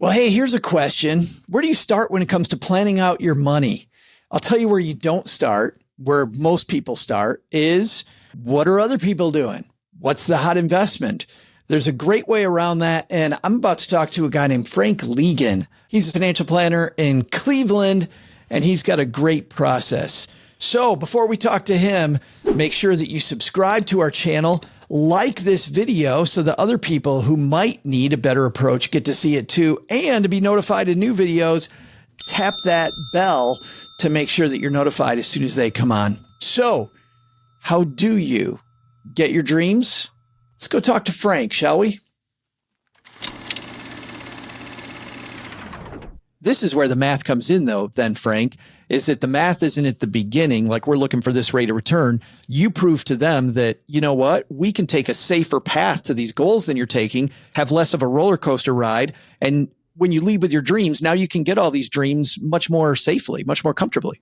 Well, hey, here's a question. Where do you start when it comes to planning out your money? I'll tell you where you don't start, where most people start is, what are other people doing? What's the hot investment? There's a great way around that. And I'm about to talk to a guy named Frank Legan. He's a financial planner in Cleveland, and he's got a great process. So before we talk to him, make sure that you subscribe to our channel, like this video so that other people who might need a better approach get to see it too. And to be notified of new videos, tap that bell to make sure that you're notified as soon as they come on. So how do you get your dreams? Let's go talk to Frank, shall we? This is where the math comes in, though, then, Frank, is that the math isn't at the beginning, like we're looking for this rate of return. You prove to them that, you know what, we can take a safer path to these goals than you're taking, have less of a roller coaster ride. And when you lead with your dreams, now you can get all these dreams much more safely, much more comfortably.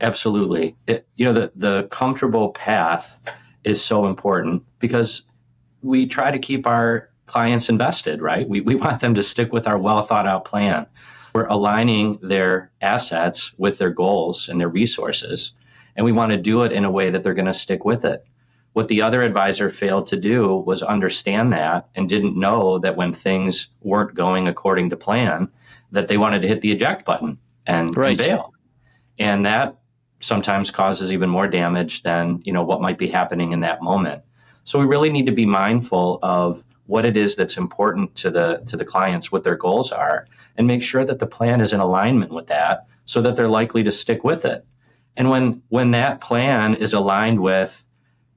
Absolutely. The comfortable path is so important because we try to keep our clients invested, right? We want them to stick with our well thought out plan. We're aligning their assets with their goals and their resources, and we want to do it in a way that they're going to stick with it. What the other advisor failed to do was understand that and didn't know that when things weren't going according to plan, that they wanted to hit the eject button and bail. And that sometimes causes even more damage than, what might be happening in that moment. So we really need to be mindful of what it is that's important to the clients, what their goals are, and make sure that the plan is in alignment with that so that they're likely to stick with it. And when that plan is aligned with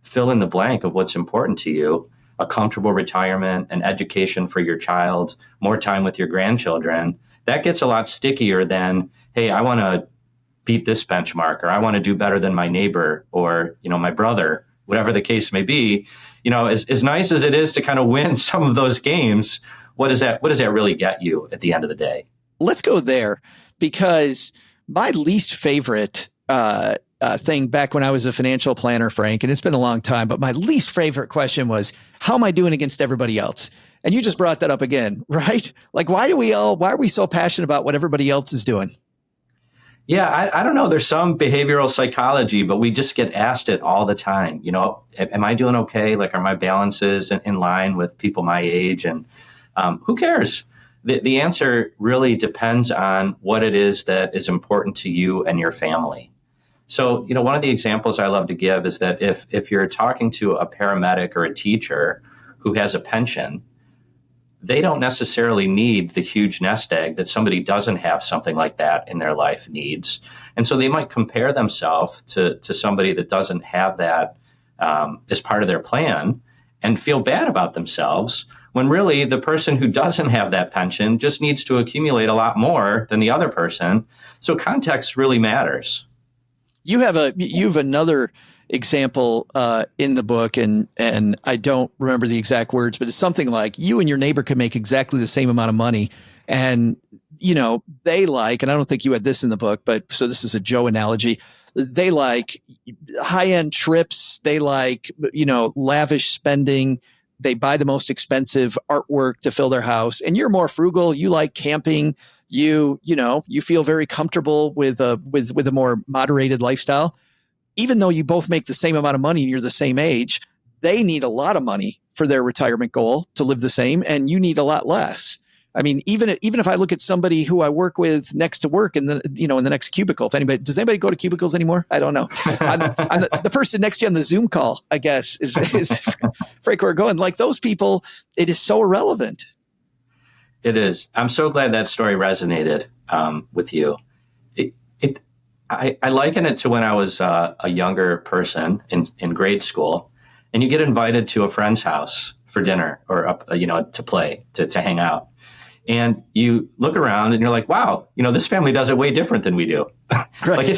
fill in the blank of what's important to you, a comfortable retirement, an education for your child, more time with your grandchildren, that gets a lot stickier than, hey, I want to beat this benchmark, or I want to do better than my neighbor or, my brother, whatever the case may be. As nice as it is to kind of win some of those games, what does that really get you at the end of the day? Let's go there, because my least favorite thing back when I was a financial planner, Frank, and it's been a long time, but my least favorite question was, how am I doing against everybody else? And you just brought that up again, right? Like, why are we so passionate about what everybody else is doing? Yeah, I don't know. There's some behavioral psychology, but we just get asked it all the time. Am I doing okay? Like, are my balances in line with people my age? And who cares? The answer really depends on what it is that is important to you and your family. So, one of the examples I love to give is that if you're talking to a paramedic or a teacher who has a pension, they don't necessarily need the huge nest egg that somebody doesn't have something like that in their life needs. And so they might compare themselves to somebody that doesn't have that as part of their plan and feel bad about themselves, when really the person who doesn't have that pension just needs to accumulate a lot more than the other person. So context really matters. You have another example in the book, and I don't remember the exact words, but it's something like, you and your neighbor can make exactly the same amount of money. And, they like, and I don't think you had this in the book, but so this is a Joe analogy. They like high-end trips. They like, lavish spending. They buy the most expensive artwork to fill their house. And you're more frugal. You like camping. You feel very comfortable with a more moderated lifestyle. Even though you both make the same amount of money and you're the same age, they need a lot of money for their retirement goal to live the same, and you need a lot less. I mean, even if I look at somebody who I work with next to work in the next cubicle, does anybody go to cubicles anymore? I don't know. I'm the person next to you on the Zoom call, I guess, is Frank or going, like, those people, it is so irrelevant. It is. I'm so glad that story resonated with you. I liken it to when I was a younger person in grade school, and you get invited to a friend's house for dinner or to play, to hang out. And you look around and you're like, wow, this family does it way different than we do. Right. Like,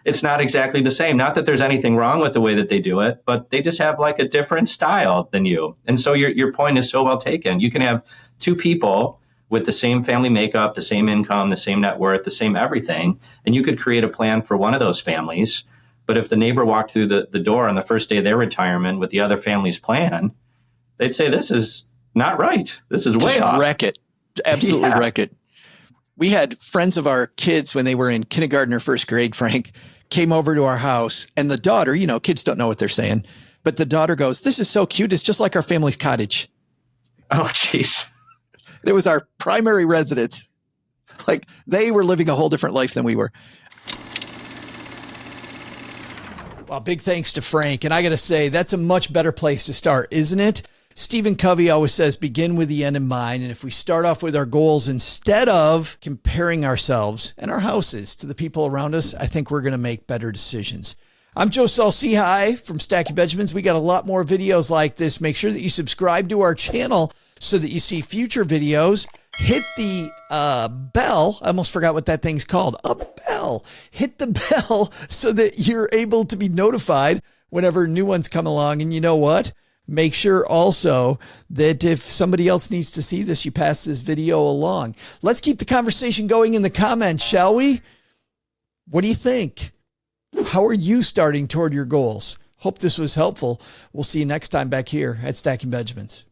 it's not exactly the same. Not that there's anything wrong with the way that they do it, but they just have like a different style than you. And so your point is so well taken. You can have two people with the same family makeup, the same income, the same net worth, the same everything, and you could create a plan for one of those families. But if the neighbor walked through the door on the first day of their retirement with the other family's plan, they'd say, this is not right. This is way off. Wreck it. absolutely Yeah. wreck it. We had friends of our kids when they were in kindergarten or first grade, Frank, came over to our house, and the daughter, you know, kids don't know what they're saying, but the daughter goes, "This is so cute. It's just like our family's cottage." Oh, jeez. It was our primary residence. Like they were living a whole different life than we were. Well, big thanks to Frank. And I got to say, that's a much better place to start, isn't it? Stephen Covey always says, begin with the end in mind. And if we start off with our goals instead of comparing ourselves and our houses to the people around us, I think we're going to make better decisions. I'm Joe Saul-Sehy from Stacking Benjamins. We got a lot more videos like this. Make sure that you subscribe to our channel so that you see future videos. Hit the bell. I almost forgot what that thing's called. A bell. Hit the bell so that you're able to be notified whenever new ones come along. And you know what? Make sure also that if somebody else needs to see this, you pass this video along. Let's keep the conversation going in the comments, shall we? What do you think? How are you starting toward your goals? Hope this was helpful. We'll see you next time back here at Stacking Benjamins.